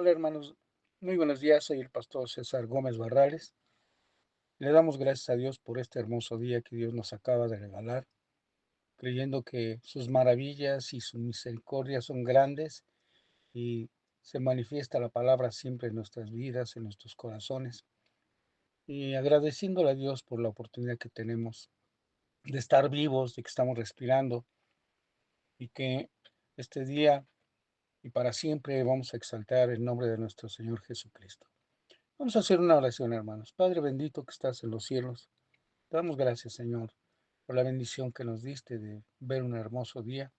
Hola hermanos, muy buenos días, soy el pastor César Gómez Barrales. Le damos gracias a Dios por este hermoso día que Dios nos acaba de regalar, creyendo que sus maravillas y su misericordia son grandes y se manifiesta la palabra siempre en nuestras vidas, en nuestros corazones. Y agradeciéndole a Dios por la oportunidad que tenemos de estar vivos, de que estamos respirando y que este día y para siempre vamos a exaltar el nombre de nuestro Señor Jesucristo. Vamos a hacer una oración, hermanos. Padre bendito que estás en los cielos, te damos gracias, Señor, por la bendición que nos diste de ver un hermoso día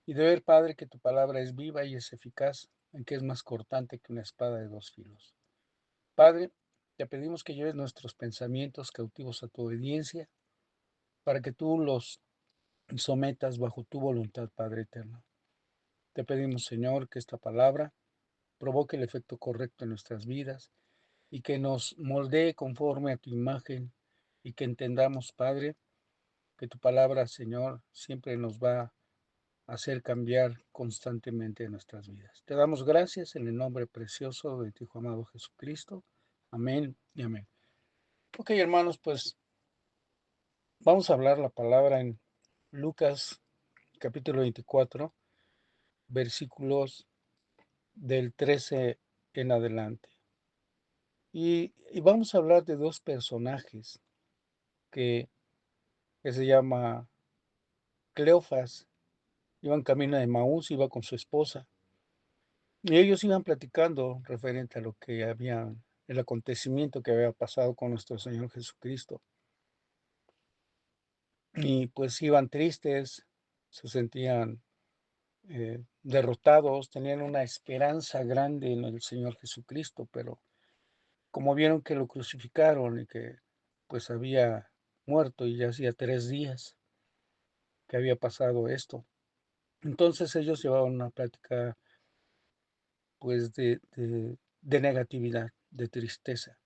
y de ver, Padre, que tu palabra es viva y es eficaz, en que es más cortante que una espada de dos filos. Padre, te pedimos que lleves nuestros pensamientos cautivos a tu obediencia, para que tú los sometas bajo tu voluntad, Padre eterno. Te pedimos, Señor, que esta palabra provoque el efecto correcto en nuestras vidas y que nos moldee conforme a tu imagen y que entendamos, Padre, que tu palabra, Señor, siempre nos va a hacer cambiar constantemente nuestras vidas. Te damos gracias en el nombre precioso de tu Hijo amado Jesucristo. Amén y amén. Ok, hermanos, pues vamos a hablar la palabra en Lucas capítulo 24, versículos del 13 en adelante. Y vamos a hablar de dos personajes que, que se llama Cleofas. Iban camino de Maús, iba con su esposa. Y ellos iban platicando referente a lo que había, el acontecimiento que había pasado con nuestro Señor Jesucristo. Y pues iban tristes, se sentían derrotados, tenían una esperanza grande en el Señor Jesucristo, pero como vieron que lo crucificaron y que pues había muerto y ya hacía 3 días que había pasado esto, entonces ellos llevaban una plática pues de negatividad, de tristeza.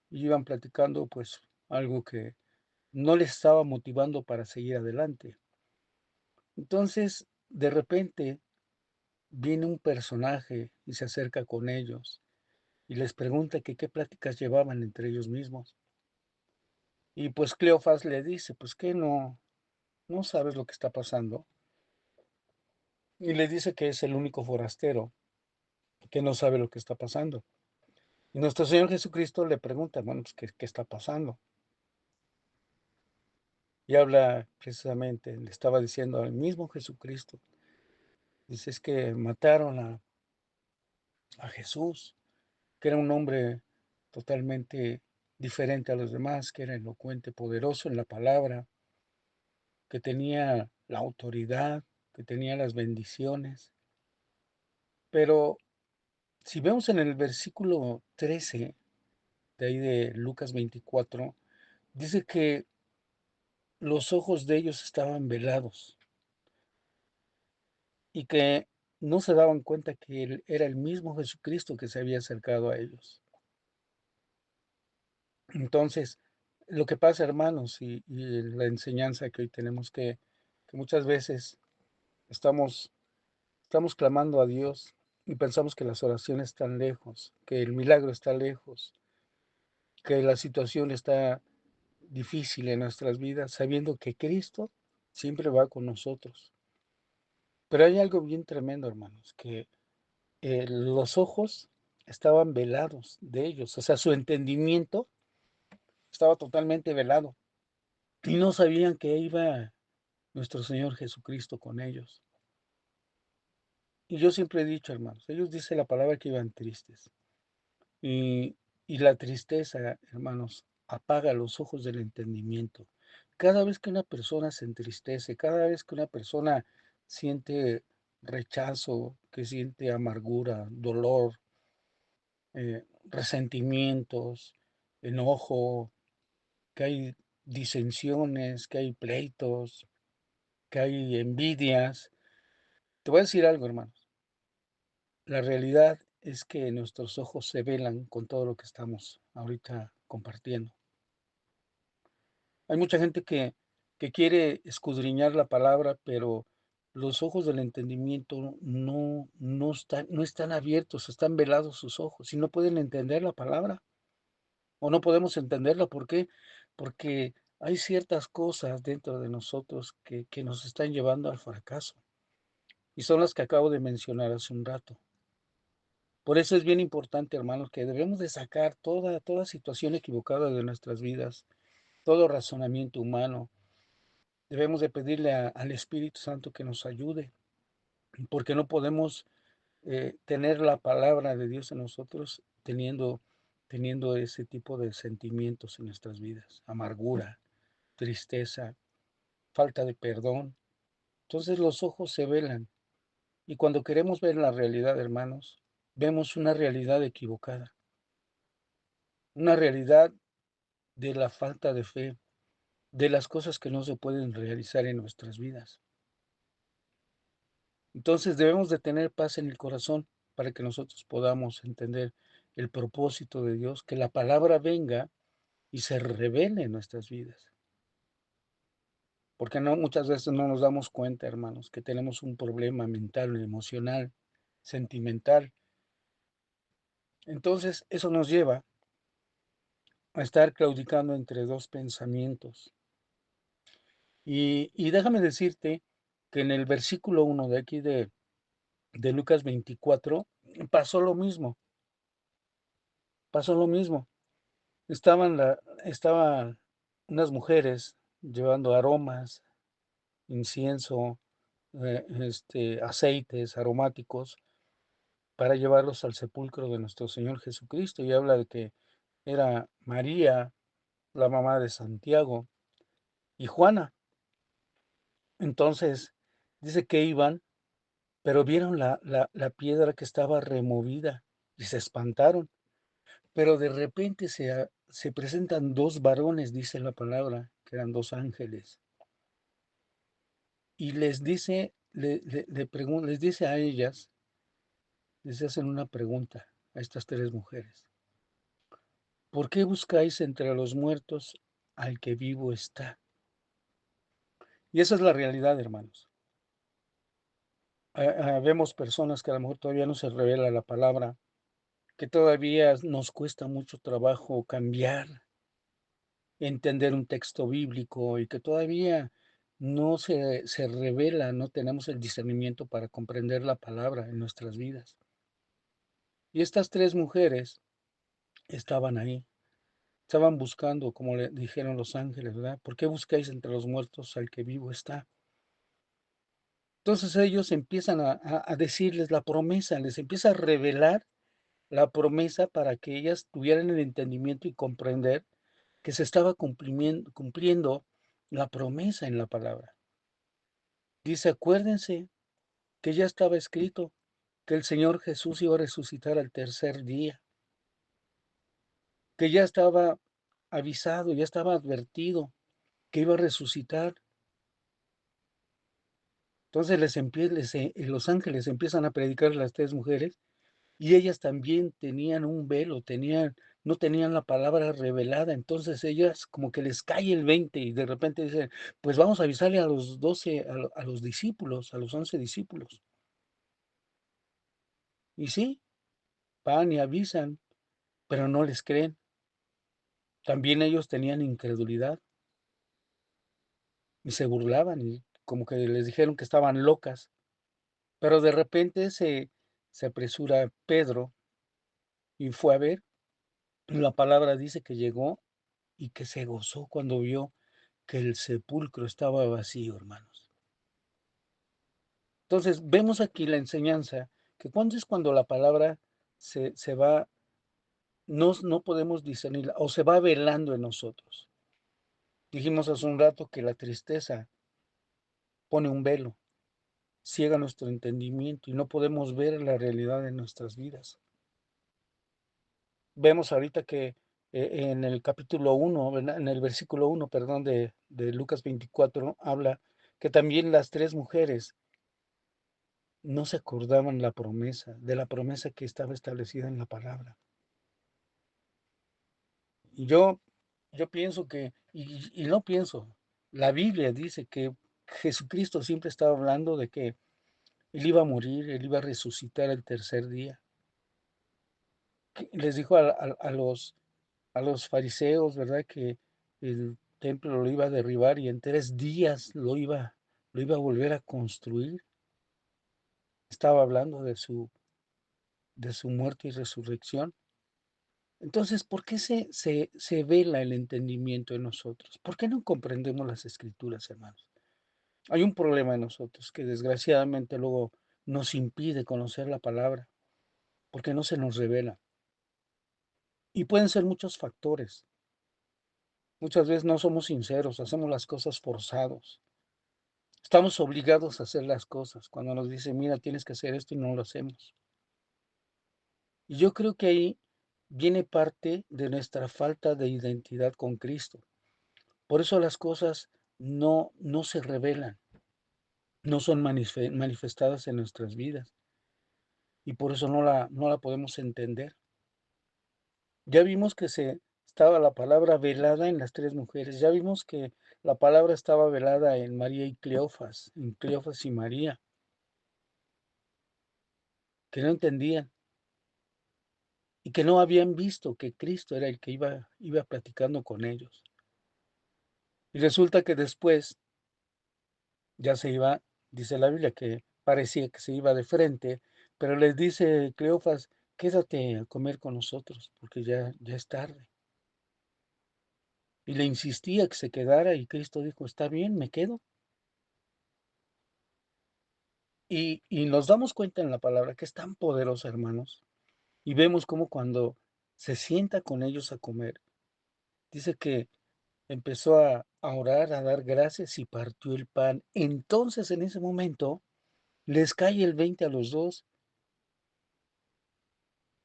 Y iban platicando pues algo que no les estaba motivando para seguir adelante. Entonces, de repente, viene un personaje y se acerca con ellos y les pregunta que qué pláticas llevaban entre ellos mismos. Y pues Cleofas le dice, pues que no sabes lo que está pasando. Y le dice que es el único forastero que no sabe lo que está pasando. Y nuestro Señor Jesucristo le pregunta, bueno, pues qué está pasando. Y habla precisamente, le estaba diciendo al mismo Jesucristo. Dice, es que mataron a Jesús, que era un hombre totalmente diferente a los demás, que era elocuente, poderoso en la palabra, que tenía la autoridad, que tenía las bendiciones. Pero si vemos en el versículo 13 de ahí de Lucas 24, dice que los ojos de ellos estaban velados y que no se daban cuenta que él era el mismo Jesucristo que se había acercado a ellos. Entonces, lo que pasa, hermanos, y la enseñanza que hoy tenemos que muchas veces estamos, estamos clamando a Dios y pensamos que las oraciones están lejos, que el milagro está lejos, que la situación está difícil en nuestras vidas, sabiendo que Cristo siempre va con nosotros. Pero hay algo bien tremendo, hermanos, que los ojos estaban velados de ellos, o sea, su entendimiento estaba totalmente velado y no sabían que iba nuestro Señor Jesucristo con ellos. Y yo siempre he dicho, hermanos, ellos dicen la palabra que iban tristes. Y, y la tristeza, hermanos, apaga los ojos del entendimiento. Cada vez que una persona se entristece, cada vez que una persona siente rechazo, que siente amargura, dolor, resentimientos, enojo, que hay disensiones, que hay pleitos, que hay envidias. Te voy a decir algo, hermanos. La realidad es que nuestros ojos se velan con todo lo que estamos ahorita compartiendo. Hay mucha gente que quiere escudriñar la palabra, pero los ojos del entendimiento no no están abiertos, están velados sus ojos y no pueden entender la palabra o no podemos entenderla. ¿Por qué? Porque hay ciertas cosas dentro de nosotros que nos están llevando al fracaso y son las que acabo de mencionar hace un rato. Por eso es bien importante, hermanos, que debemos de sacar toda situación equivocada de nuestras vidas, todo razonamiento humano. Debemos de pedirle al Espíritu Santo que nos ayude, porque no podemos tener la palabra de Dios en nosotros teniendo ese tipo de sentimientos en nuestras vidas, amargura, tristeza, falta de perdón. Entonces los ojos se velan y cuando queremos ver la realidad, hermanos, vemos una realidad equivocada, una realidad de la falta de fe, de las cosas que no se pueden realizar en nuestras vidas. Entonces debemos de tener paz en el corazón para que nosotros podamos entender el propósito de Dios, que la palabra venga y se revele en nuestras vidas. Porque no, muchas veces no nos damos cuenta, hermanos, que tenemos un problema mental, emocional, sentimental. Entonces eso nos lleva a estar claudicando entre dos pensamientos. Y déjame decirte que en el versículo 1 de aquí de Lucas 24 pasó lo mismo, pasó lo mismo. Estaban unas mujeres llevando aromas, incienso, aceites aromáticos para llevarlos al sepulcro de nuestro Señor Jesucristo. Y habla de que era María, la mamá de Santiago, y Juana. Entonces, dice que iban, pero vieron la piedra que estaba removida y se espantaron. Pero de repente se presentan dos varones, dice la palabra, que eran dos ángeles, y les dice, les dice a ellas, les hacen una pregunta a estas tres mujeres. ¿Por qué buscáis entre los muertos al que vivo está? Y esa es la realidad, hermanos. Vemos personas que a lo mejor todavía no se revela la palabra, que todavía nos cuesta mucho trabajo cambiar, entender un texto bíblico y que todavía no se revela, no tenemos el discernimiento para comprender la palabra en nuestras vidas. Y estas tres mujeres estaban ahí, estaban buscando, como le dijeron los ángeles, ¿verdad? ¿Por qué buscáis entre los muertos al que vivo está? Entonces ellos empiezan a decirles la promesa, les empieza a revelar la promesa para que ellas tuvieran el entendimiento y comprender que se estaba cumpliendo la promesa en la palabra. Dice, acuérdense que ya estaba escrito que el Señor Jesús iba a resucitar al tercer día, que ya estaba avisado, ya estaba advertido que iba a resucitar. Entonces los ángeles empiezan a predicar a las tres mujeres y ellas también tenían un velo, no tenían la palabra revelada. Entonces ellas como que les cae el 20 y de repente dicen, pues vamos a avisarle a los 12, a los discípulos, a los 11 discípulos. Y sí, van y avisan, pero no les creen. También ellos tenían incredulidad y se burlaban y como que les dijeron que estaban locas. Pero de repente se apresura Pedro y fue a ver. La palabra dice que llegó y que se gozó cuando vio que el sepulcro estaba vacío, hermanos. Entonces, vemos aquí la enseñanza que cuando la palabra se va, no podemos discernirla o se va velando en nosotros. Dijimos hace un rato que la tristeza pone un velo, ciega nuestro entendimiento y no podemos ver la realidad de nuestras vidas. Vemos ahorita que en el capítulo 1, en el versículo 1, perdón, de Lucas 24, habla que también las tres mujeres no se acordaban de la promesa que estaba establecida en la palabra. Y yo pienso y no pienso, la Biblia dice que Jesucristo siempre estaba hablando de que Él iba a morir, él iba a resucitar el tercer día. Les dijo a los fariseos, ¿verdad? Que el templo lo iba a derribar y en 3 días lo iba a volver a construir. Estaba hablando de su muerte y resurrección. Entonces, ¿por qué se vela el entendimiento en nosotros? ¿Por qué no comprendemos las escrituras, hermanos? Hay un problema en nosotros que desgraciadamente luego nos impide conocer la palabra, porque no se nos revela. Y pueden ser muchos factores. Muchas veces no somos sinceros, hacemos las cosas forzados. Estamos obligados a hacer las cosas. Cuando nos dicen, mira, tienes que hacer esto y no lo hacemos. Y yo creo que ahí viene parte de nuestra falta de identidad con Cristo. Por eso las cosas no se revelan, no son manifestadas en nuestras vidas. Y por eso no la podemos entender. Ya vimos que estaba la palabra velada en las 3 mujeres. Ya vimos que la palabra estaba velada en María y Cleofas, en Cleofas y María, que no entendían y que no habían visto que Cristo era el que iba platicando con ellos. Y resulta que después ya se iba, dice la Biblia, que parecía que se iba de frente, pero les dice Cleofas, quédate a comer con nosotros, porque ya es tarde. Y le insistía que se quedara y Cristo dijo, está bien, me quedo. Y nos damos cuenta en la palabra que es tan poderosa, hermanos, y vemos cómo cuando se sienta con ellos a comer, dice que empezó a orar, a dar gracias y partió el pan. Entonces, en ese momento, les cae el 20 a los dos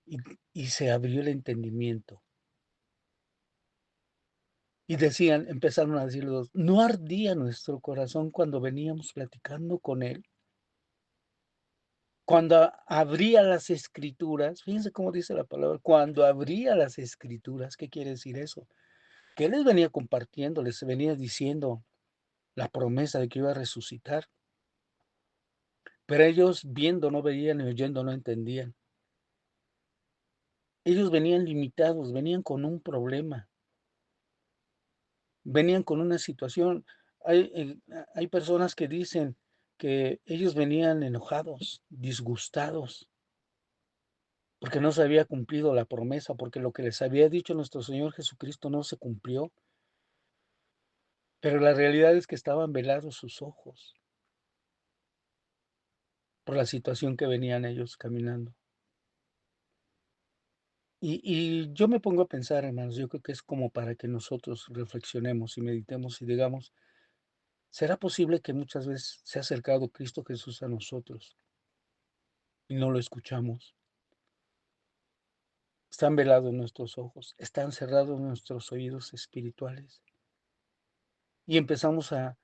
y, y se abrió el entendimiento. Y decían, empezaron a decir los dos, ¿no ardía nuestro corazón cuando veníamos platicando con él? Cuando abría las escrituras, fíjense cómo dice la palabra, cuando abría las escrituras, ¿qué quiere decir eso? Que él les venía compartiendo, les venía diciendo la promesa de que iba a resucitar, pero ellos viendo no veían y oyendo no entendían. Ellos venían limitados, venían con un problema, venían con una situación. Hay personas que dicen que ellos venían enojados, disgustados, porque no se había cumplido la promesa, porque lo que les había dicho nuestro Señor Jesucristo no se cumplió. Pero la realidad es que estaban velados sus ojos por la situación que venían ellos caminando. Y yo me pongo a pensar, hermanos, yo creo que es como para que nosotros reflexionemos y meditemos y digamos, ¿será posible que muchas veces se ha acercado Cristo Jesús a nosotros y no lo escuchamos? Están velados nuestros ojos, están cerrados nuestros oídos espirituales. Y empezamos a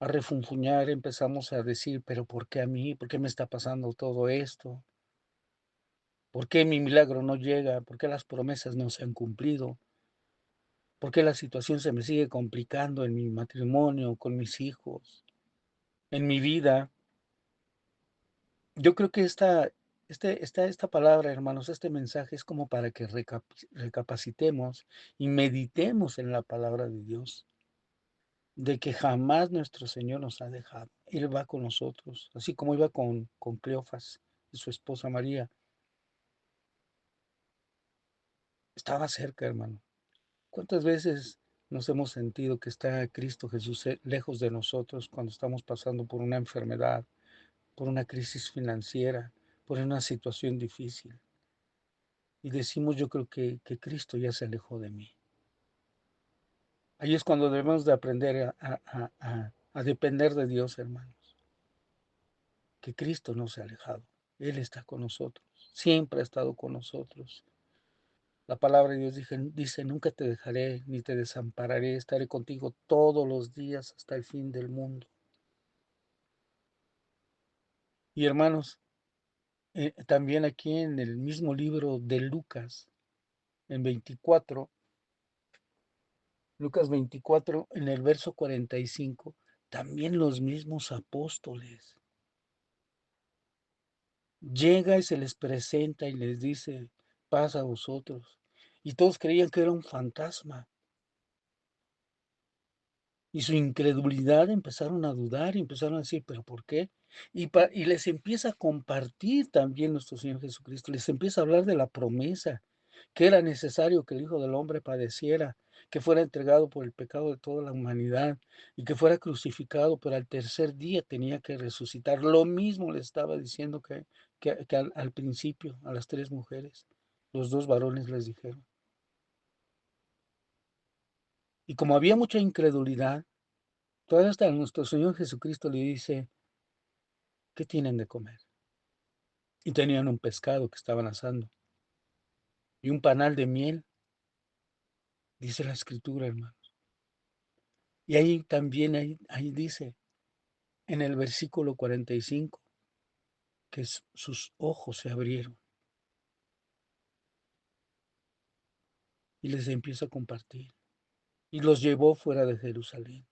refunfuñar, empezamos a decir, pero ¿por qué a mí? ¿Por qué me está pasando todo esto? ¿Por qué mi milagro no llega? ¿Por qué las promesas no se han cumplido? ¿Por qué la situación se me sigue complicando en mi matrimonio, con mis hijos, en mi vida? Yo creo que esta palabra, hermanos, este mensaje es como para que recapacitemos y meditemos en la palabra de Dios, de que jamás nuestro Señor nos ha dejado. Él va con nosotros, así como iba con Cleofas y su esposa María. Estaba cerca, hermano. ¿Cuántas veces nos hemos sentido que está Cristo Jesús lejos de nosotros cuando estamos pasando por una enfermedad, por una crisis financiera, por una situación difícil? Y decimos, yo creo que Cristo ya se alejó de mí. Ahí es cuando debemos de aprender a depender de Dios, hermanos, que Cristo no se ha alejado. Él está con nosotros, siempre ha estado con nosotros. La palabra de Dios dice, nunca te dejaré ni te desampararé, estaré contigo todos los días hasta el fin del mundo. Y hermanos, también aquí en el mismo libro de Lucas, en 24, Lucas 24, en el verso 45, también los mismos apóstoles. llega y se les presenta y les dice, paz a vosotros. Y todos creían que era un fantasma. Y su incredulidad empezaron a dudar y empezaron a decir, ¿pero por qué? Y les empieza a compartir también nuestro Señor Jesucristo, les empieza a hablar de la promesa, que era necesario que el Hijo del Hombre padeciera, que fuera entregado por el pecado de toda la humanidad y que fuera crucificado, pero al tercer día tenía que resucitar. Lo mismo le estaba diciendo que al principio a las tres mujeres, los dos varones les dijeron. Y como había mucha incredulidad, todavía hasta nuestro Señor Jesucristo le dice, ¿qué tienen de comer? Y tenían un pescado que estaban asando y un panal de miel, dice la escritura, hermano. Y ahí también, ahí dice, en el versículo 45, que sus ojos se abrieron y les empieza a compartir. Y los llevó fuera de Jerusalén.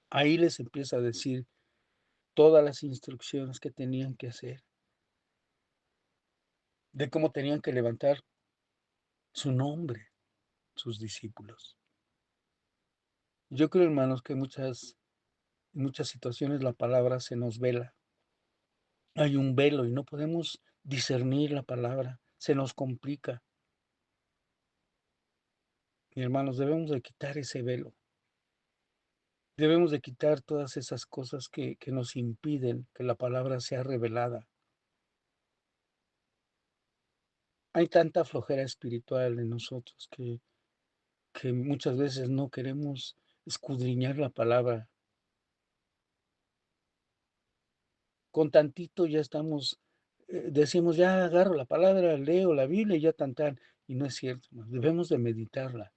Ahí les empieza a decir todas las instrucciones que tenían que hacer, de cómo tenían que levantar su nombre, sus discípulos. Yo creo, hermanos, que en muchas situaciones la palabra se nos vela. Hay un velo y no podemos discernir la palabra, se nos complica. Mi hermanos, debemos de quitar ese velo, debemos de quitar todas esas cosas que nos impiden que la palabra sea revelada. Hay tanta flojera espiritual en nosotros que muchas veces no queremos escudriñar la palabra. Con tantito ya estamos, decimos, ya agarro la palabra, leo la Biblia y ya tan, y no es cierto, debemos de meditarla.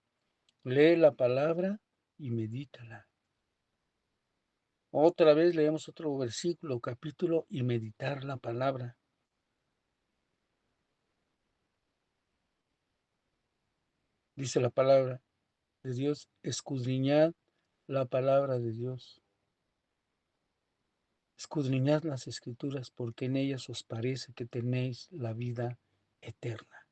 Lee la palabra y medítala. Otra vez leemos otro versículo, capítulo y meditar la palabra. Dice la palabra de Dios, escudriñad la palabra de Dios. Escudriñad las escrituras porque en ellas os parece que tenéis la vida eterna.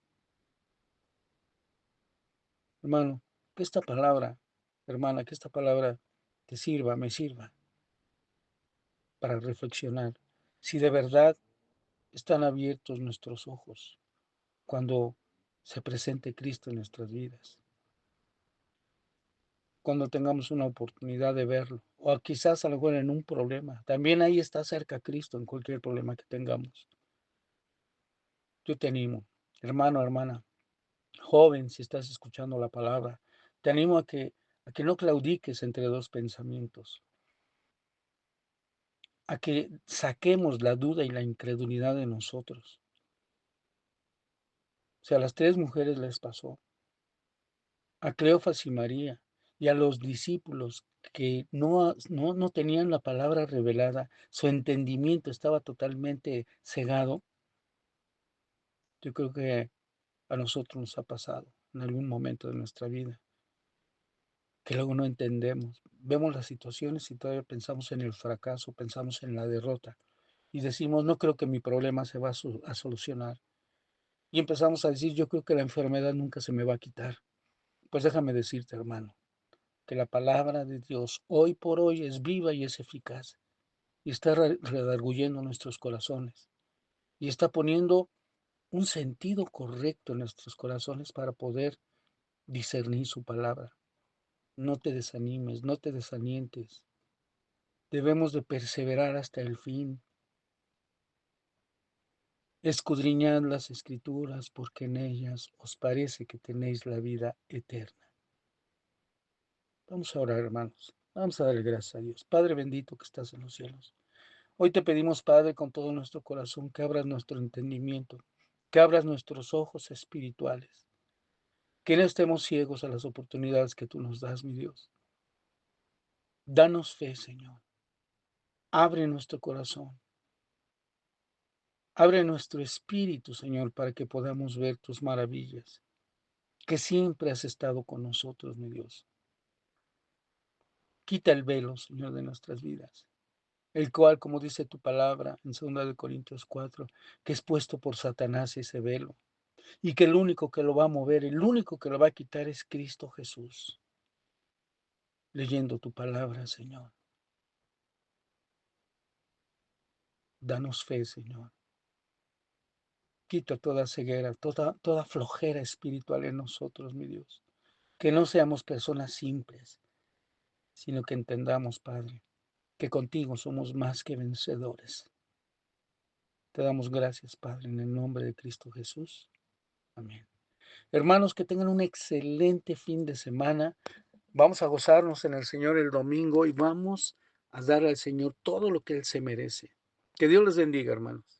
Hermano, que esta palabra, hermana, que esta palabra te sirva, me sirva para reflexionar. Si de verdad están abiertos nuestros ojos cuando se presente Cristo en nuestras vidas, cuando tengamos una oportunidad de verlo, o quizás a lo mejor en un problema. También ahí está cerca Cristo en cualquier problema que tengamos. Yo te animo, hermano, hermana, joven, si estás escuchando la palabra, te animo a que no claudiques entre dos pensamientos, a que saquemos la duda y la incredulidad de nosotros. O sea, a las tres mujeres les pasó, a Cleofas y María, y a los discípulos que no tenían la palabra revelada, su entendimiento estaba totalmente cegado. Yo creo que a nosotros nos ha pasado en algún momento de nuestra vida, que luego no entendemos. Vemos las situaciones y todavía pensamos en el fracaso, pensamos en la derrota y decimos, no creo que mi problema se va a solucionar. Y empezamos a decir, yo creo que la enfermedad nunca se me va a quitar. Pues déjame decirte, hermano, que la palabra de Dios hoy por hoy es viva y es eficaz y está redarguyendo nuestros corazones y está poniendo un sentido correcto en nuestros corazones para poder discernir su palabra. No te desanimes, no te desalientes. Debemos de perseverar hasta el fin. Escudriñad las escrituras porque en ellas os parece que tenéis la vida eterna. Vamos a orar, hermanos. Vamos a darle gracias a Dios. Padre bendito que estás en los cielos. Hoy te pedimos, Padre, con todo nuestro corazón, que abras nuestro entendimiento, que abras nuestros ojos espirituales, que no estemos ciegos a las oportunidades que tú nos das, mi Dios. Danos fe, Señor. Abre nuestro corazón. Abre nuestro espíritu, Señor, para que podamos ver tus maravillas, que siempre has estado con nosotros, mi Dios. Quita el velo, Señor, de nuestras vidas. el cual, como dice tu palabra en 2 Corintios 4, que es puesto por Satanás ese velo, y que el único que lo va a mover, el único que lo va a quitar es Cristo Jesús. Leyendo tu palabra, Señor. Danos fe, Señor. Quita toda ceguera, toda flojera espiritual en nosotros, mi Dios. Que no seamos personas simples, sino que entendamos, Padre, que contigo somos más que vencedores. Te damos gracias, Padre, en el nombre de Cristo Jesús. Amén. Hermanos, que tengan un excelente fin de semana. Vamos a gozarnos en el Señor el domingo y vamos a dar al Señor todo lo que Él se merece. Que Dios les bendiga, hermanos.